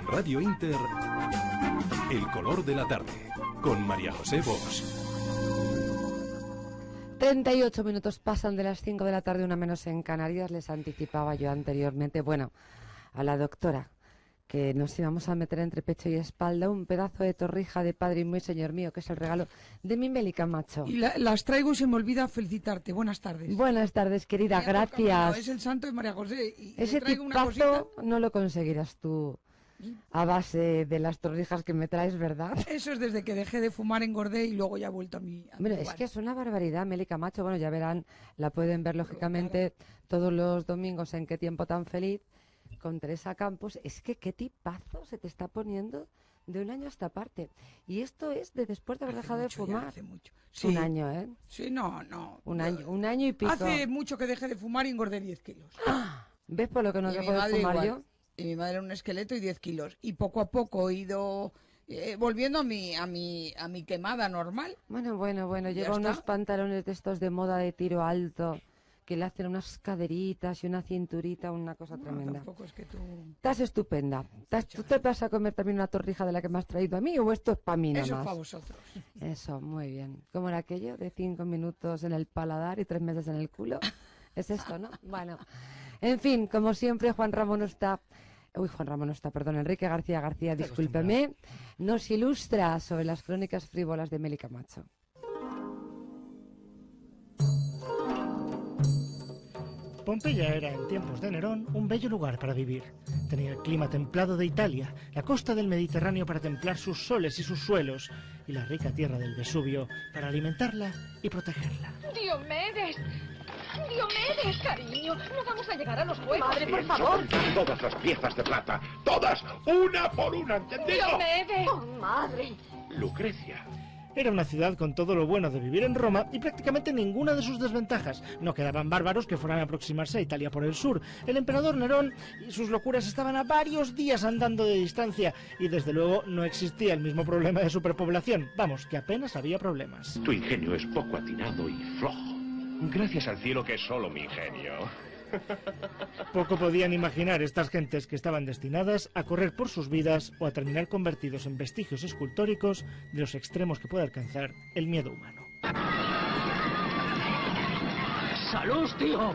Radio Inter, El color de la tarde, con María José Bosch. 38 minutos pasan de las 5 de la tarde, una menos en Canarias. Les anticipaba yo anteriormente, bueno, a la doctora, que nos íbamos a meter entre pecho y espalda un pedazo de torrija de Padre y muy señor mío, que es el regalo de mi Meli Camacho. Y las traigo y se me olvida felicitarte. Buenas tardes. Buenas tardes, querida, gracias. Es el santo de María José. Y ese traigo tipazo no lo conseguirás tú a base de las torrijas que me traes, ¿verdad? Eso es desde que dejé de fumar, engordé y luego ya he vuelto a mi Bueno, es que es una barbaridad, Meli Camacho. Bueno, ya verán, la pueden ver lógicamente todos los domingos en Qué tiempo tan feliz con Teresa Campos. Es que qué tipazo se te está poniendo de un año a esta parte. Y esto es de después de haber dejado de fumar. Hace mucho. Sí. Un año, ¿eh? Sí, no. Un año y pico. Hace mucho que dejé de fumar y engordé 10 kilos. ¿Ves por lo que no dejo de fumar igual. yo? Y mi madre era un esqueleto y 10 kilos. Y poco a poco he ido volviendo a mi quemada normal. Bueno. Lleva unos pantalones de estos de moda de tiro alto que le hacen unas caderitas y una cinturita, una cosa tremenda. Tampoco es que tú... Estás estupenda. ¿Tú te vas a comer también una torrija de la que me has traído a mí o esto es para mí nada más? Eso es para vosotros. Eso, muy bien. ¿Cómo era aquello de 5 minutos en el paladar y 3 meses en el culo? Es esto, ¿no? Bueno, en fin, como siempre, Enrique García, discúlpeme, nos ilustra sobre las crónicas frívolas de Meli Camacho. Pompeya era, en tiempos de Nerón, un bello lugar para vivir. Tenía el clima templado de Italia, la costa del Mediterráneo para templar sus soles y sus suelos, y la rica tierra del Vesubio para alimentarla y protegerla. ¡Diomedes! ¡Diomedes, cariño! No vamos a llegar a los juegos. Madre, por favor. Todas las piezas de plata. Todas. Una por una, ¿entendido? ¡Diomedes! ¡Oh, madre! Lucrecia. Era una ciudad con todo lo bueno de vivir en Roma y prácticamente ninguna de sus desventajas. No quedaban bárbaros que fueran a aproximarse a Italia por el sur. El emperador Nerón y sus locuras estaban a varios días andando de distancia y desde luego no existía el mismo problema de superpoblación. Vamos, que apenas había problemas. Tu ingenio es poco atinado y flojo. Gracias al cielo que es solo mi ingenio. Poco podían imaginar estas gentes que estaban destinadas a correr por sus vidas o a terminar convertidos en vestigios escultóricos de los extremos que puede alcanzar el miedo humano. ¡Salud, tío!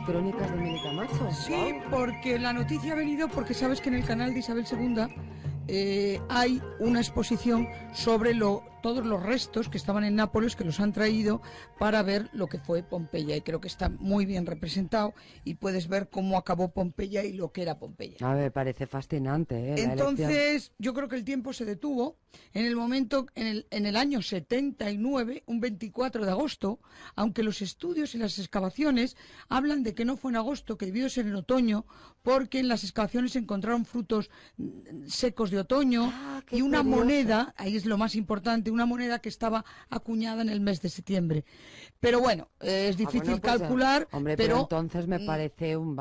Crónicas de Meli Camacho. Sí, porque la noticia ha venido porque sabes que en el canal de Isabel II hay una exposición sobre todos los restos que estaban en Nápoles, que los han traído para ver lo que fue Pompeya, y creo que está muy bien representado y puedes ver cómo acabó Pompeya y lo que era Pompeya. A ver, parece fascinante, ¿eh? Entonces, yo creo que el tiempo se detuvo en el momento, en el año 79, un 24 de agosto, aunque los estudios y las excavaciones hablan de que no fue en agosto, que debió ser en otoño, porque en las excavaciones se encontraron frutos secos de otoño y una moneda, ahí es lo más importante, una moneda que estaba acuñada en el mes de septiembre. Pero bueno, es difícil calcular. Hombre, pero entonces me parece un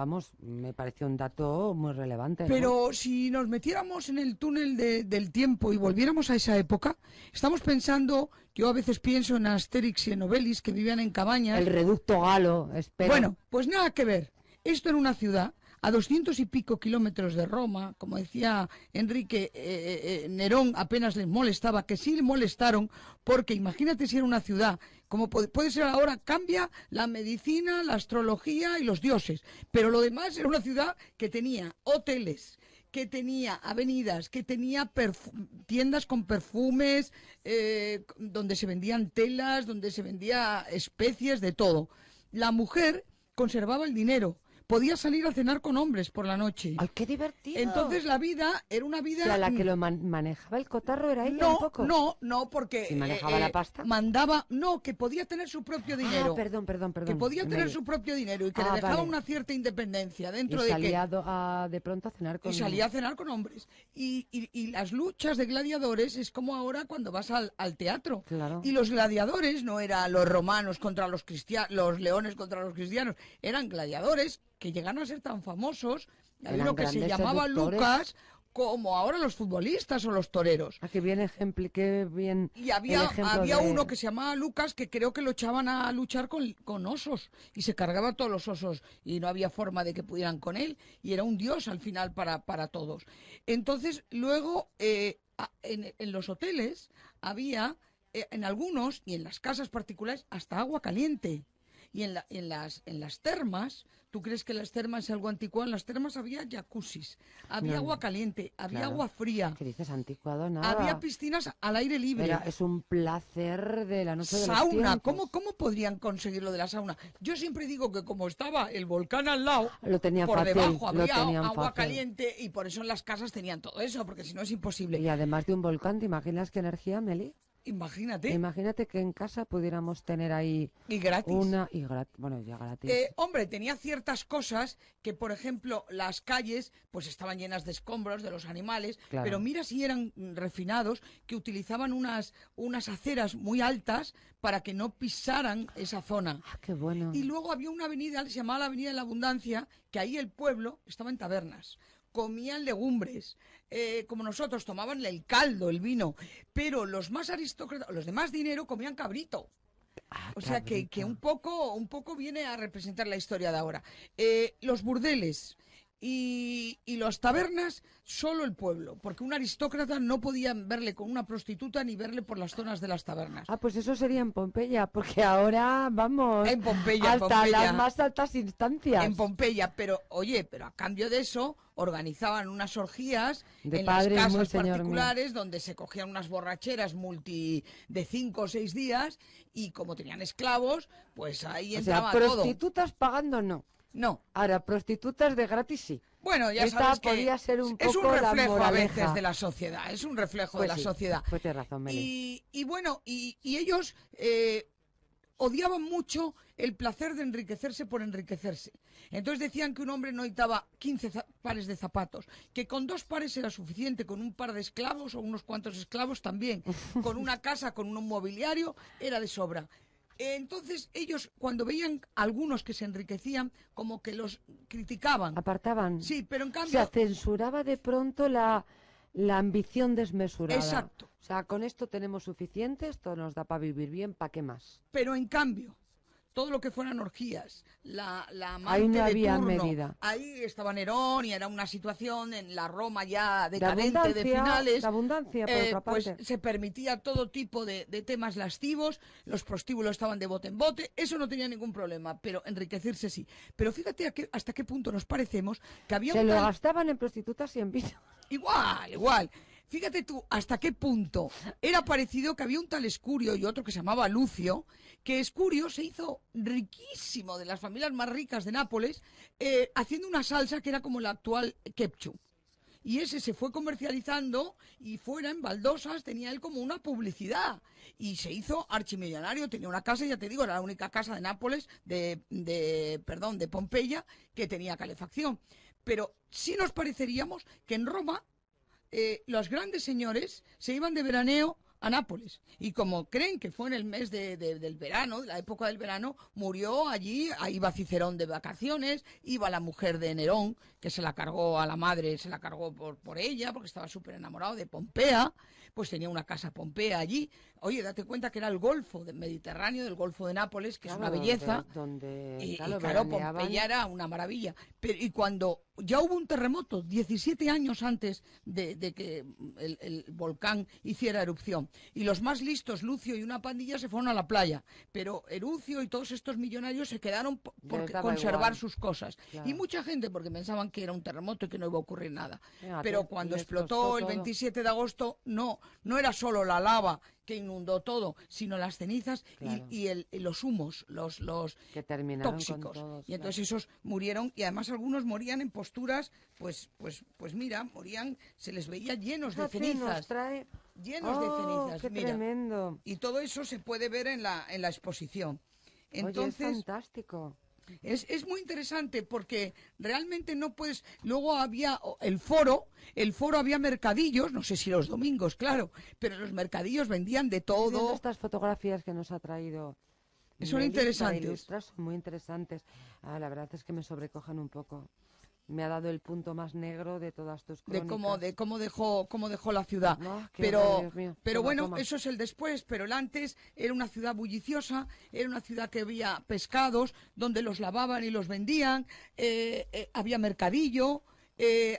dato muy relevante, ¿no? Pero si nos metiéramos en el túnel del tiempo y volviéramos a esa época, estamos pensando, yo a veces pienso en Asterix y en Obelix, que vivían en cabañas. El reducto galo, espero. Bueno, pues nada que ver. Esto era una ciudad a 200 y pico kilómetros de Roma, como decía Enrique, Nerón apenas les molestaba, que sí le molestaron, porque imagínate si era una ciudad, como puede ser ahora, cambia la medicina, la astrología y los dioses, pero lo demás era una ciudad que tenía hoteles, que tenía avenidas, que tenía tiendas con perfumes, donde se vendían telas, donde se vendía especies, de todo. La mujer conservaba el dinero, podía salir a cenar con hombres por la noche. ¡Ay, qué divertido! Entonces la vida era una vida... O sea, la que lo manejaba el cotarro era ella un poco. No, porque... ¿Y manejaba la pasta? Que podía tener su propio dinero. Perdón. Que podía tener su propio dinero y que le dejaba vale. una cierta independencia dentro y de salía de pronto a cenar con... Y salía a cenar con hombres. Y las luchas de gladiadores es como ahora cuando vas al teatro. Claro. Y los gladiadores no eran los romanos contra los cristianos, los leones contra los cristianos, eran gladiadores que llegaron a ser tan famosos. Hay uno que se llamaba seductores. Lucas, como ahora los futbolistas o los toreros. Qué bien Y había uno que se llamaba Lucas, que creo que lo echaban a luchar con osos y se cargaba todos los osos y no había forma de que pudieran con él y era un dios al final para todos. Entonces luego en los hoteles había, en algunos y en las casas particulares, hasta agua caliente. Y en las termas, ¿tú crees que las termas es algo anticuado? En las termas había jacuzzis, había agua caliente, había agua fría. ¿Qué dices anticuado? Nada. Había piscinas al aire libre. Es un placer de la noche de los sauna, tiempos. ¿cómo podrían conseguir lo de la sauna? Yo siempre digo que como estaba el volcán al lado, Lo tenían por fácil, debajo lo había tenían agua fácil. caliente y por eso en las casas tenían todo eso, porque si no es imposible. Y además de un volcán, ¿te imaginas qué energía, Meli? Imagínate. Imagínate que en casa pudiéramos tener ahí Y gratis. bueno, ya gratis. Hombre, tenía ciertas cosas que, por ejemplo, las calles pues estaban llenas de escombros de los animales, Claro. pero mira si eran refinados, que utilizaban unas aceras muy altas para que no pisaran esa zona. Qué bueno. Y luego había una avenida, se llamaba la Avenida de la Abundancia, que ahí el pueblo estaba en tabernas. Comían legumbres, como nosotros, tomaban el caldo, el vino, pero los más aristócratas, los de más dinero, comían cabrito. O sea que un poco viene a representar la historia de ahora. Los burdeles y las tabernas, solo el pueblo, porque un aristócrata no podía verle con una prostituta ni verle por las zonas de las tabernas. Pues eso sería en Pompeya, porque ahora vamos En Pompeya, hasta las más altas instancias. En Pompeya, pero a cambio de eso organizaban unas orgías De en padres, las muy casas señor particulares donde se cogían unas borracheras de 5 o 6 días y como tenían esclavos, pues ahí O sea, entraba todo. prostitutas pagando no. No. Ahora, prostitutas de gratis sí. Bueno, ya Esta sabes que podía ser un es un poco la reflejo a moraleja. veces de la sociedad, es un reflejo Pues de la sí, sociedad. pues tienes razón, Meli. Y bueno, y ellos odiaban mucho el placer de enriquecerse por enriquecerse. Entonces decían que un hombre no necesitaba 15 pares de zapatos, que con 2 pares era suficiente, con un par de esclavos o unos cuantos esclavos también, con una casa, con un mobiliario, era de sobra. Entonces ellos, cuando veían algunos que se enriquecían, como que los criticaban. Apartaban. Sí, pero en O cambio... sea, censuraba de pronto la ambición desmesurada. Exacto. O sea, con esto tenemos suficiente, esto nos da para vivir bien, ¿para qué más? Pero en cambio, todo lo que fueran orgías, la amante Ahí no de había turno, medida. ahí estaba Nerón y era una situación en la Roma ya De decadente abundancia, de finales. de abundancia, por otra Pues parte. se permitía todo tipo de temas lascivos, los prostíbulos estaban de bote en bote, eso no tenía ningún problema, pero enriquecerse sí. Pero fíjate hasta qué punto nos parecemos que había Se un lo tal... gastaban en prostitutas y en vino. Igual. Fíjate tú hasta qué punto era parecido que había un tal Escurio y otro que se llamaba Lucio, que Escurio se hizo riquísimo, de las familias más ricas de Nápoles, haciendo una salsa que era como la actual ketchup. Y ese se fue comercializando y fuera en baldosas tenía él como una publicidad. Y se hizo archimillonario, tenía una casa, ya te digo, era la única casa de Nápoles, de Pompeya, que tenía calefacción. Pero sí nos pareceríamos que en Roma los grandes señores se iban de veraneo a Nápoles. Y como creen que fue en el mes del verano, de la época del verano, murió allí, ahí iba Cicerón de vacaciones, iba la mujer de Nerón, que se la cargó a la madre, se la cargó por ella, porque estaba súper enamorado de Pompea, pues tenía una casa Pompea allí. Oye, date cuenta que era el Golfo del Mediterráneo, del Golfo de Nápoles, que es una belleza. Y claro, Pompeya era una maravilla. Y cuando ya hubo un terremoto, 17 años antes de que el volcán hiciera erupción, Y los más listos, Lucio y una pandilla, se fueron a la playa. Pero Erucio y todos estos millonarios se quedaron por daba conservar igual. sus cosas. Claro. Y mucha gente porque pensaban que era un terremoto y que no iba a ocurrir nada. Fíjate, Pero cuando les explotó costó el todo. 27 de agosto, no era solo la lava que inundó todo, sino las cenizas Claro. y los humos, los Que terminaron tóxicos. con todos. Y entonces esos murieron, y además algunos morían en posturas, pues mira, morían, se les veía llenos de Fíjate, nos cenizas. trae... Llenos de ¡Oh, cenizas, qué mira. tremendo! Y todo eso se puede ver en la exposición. Oye, es Entonces, fantástico. es muy interesante porque realmente no puedes... Luego había el foro había mercadillos, no sé si los domingos, claro, pero en los mercadillos vendían de Estoy viendo todo. estas fotografías que nos ha traído Son Meli interesantes. para ilustrar, son muy interesantes. La verdad es que me sobrecogen un poco. Me ha dado el punto más negro de todas tus crónicas. De cómo dejó la ciudad. Ah, qué horror, pero Dios mío. pero Toma, bueno, toma. eso es el después, pero el antes era una ciudad bulliciosa, era una ciudad que había pescados, donde los lavaban y los vendían, había mercadillo,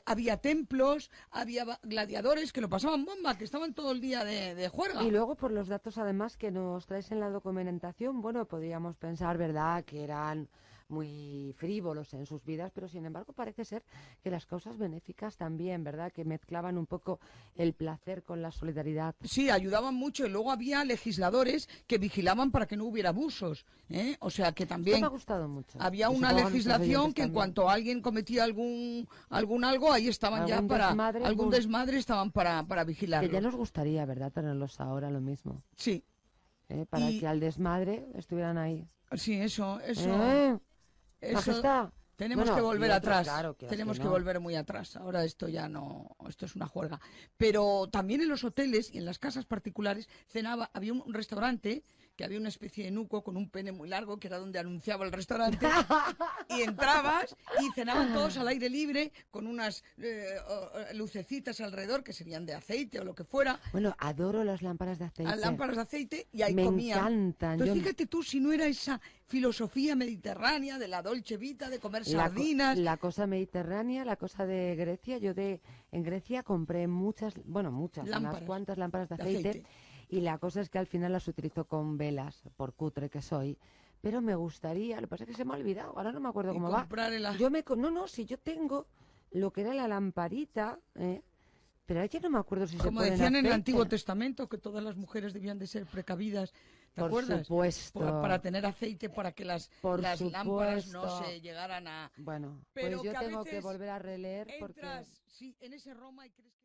había templos, había gladiadores que lo pasaban bomba, que estaban todo el día de juerga. Y luego, por los datos además que nos traes en la documentación, bueno, podríamos pensar, ¿verdad?, que eran muy frívolos en sus vidas, pero sin embargo parece ser que las causas benéficas también, ¿verdad?, que mezclaban un poco el placer con la solidaridad. Sí, ayudaban mucho y luego había legisladores que vigilaban para que no hubiera abusos, ¿eh? O sea que Esto también me ha gustado mucho. había Y una supongo a nuestros legislación oyentes que en también. cuanto alguien cometía algún algo, ahí estaban ya Algún para desmadre, algún boom. desmadre, estaban para Que vigilarlo. ya nos gustaría, ¿verdad?, tenerlos ahora lo mismo, Sí, para Y- que al desmadre estuvieran ahí. sí, eso. Eso Majestad. tenemos Bueno, que y volver otros, atrás. claro, quieras Tenemos que que no. volver muy atrás. Ahora esto ya no, esto es una juerga. Pero también en los hoteles y en las casas particulares había un restaurante que había una especie de nuco con un pene muy largo, que era donde anunciaba el restaurante, y entrabas y cenaban todos al aire libre con unas lucecitas alrededor que serían de aceite o lo que fuera, Bueno, adoro las lámparas de aceite. a lámparas de aceite, y ahí Me comían. encantan. Entonces, Yo- fíjate tú si no era esa filosofía mediterránea de la dolce vita, de comer La co- sardinas. La cosa mediterránea, la cosa de Grecia. En Grecia compré muchas, unas Lámparas cuantas lámparas de de aceite, aceite. y la cosa es que al final las utilizo con velas, por cutre que soy. Pero me gustaría, lo que pasa es que se me ha olvidado, ahora no me acuerdo Y cómo va. comprar el Si yo tengo lo que era la lamparita, pero ya no me acuerdo si se Como pone decían en el aceite. Antiguo Testamento, que todas las mujeres debían de ser precavidas, ¿te Por acuerdas? supuesto. Para tener aceite, para que las Por lámparas no supuesto. se llegaran a... Bueno, Pero pues yo que a tengo que veces volver a releer porque... Entras, sí, en ese Roma y crees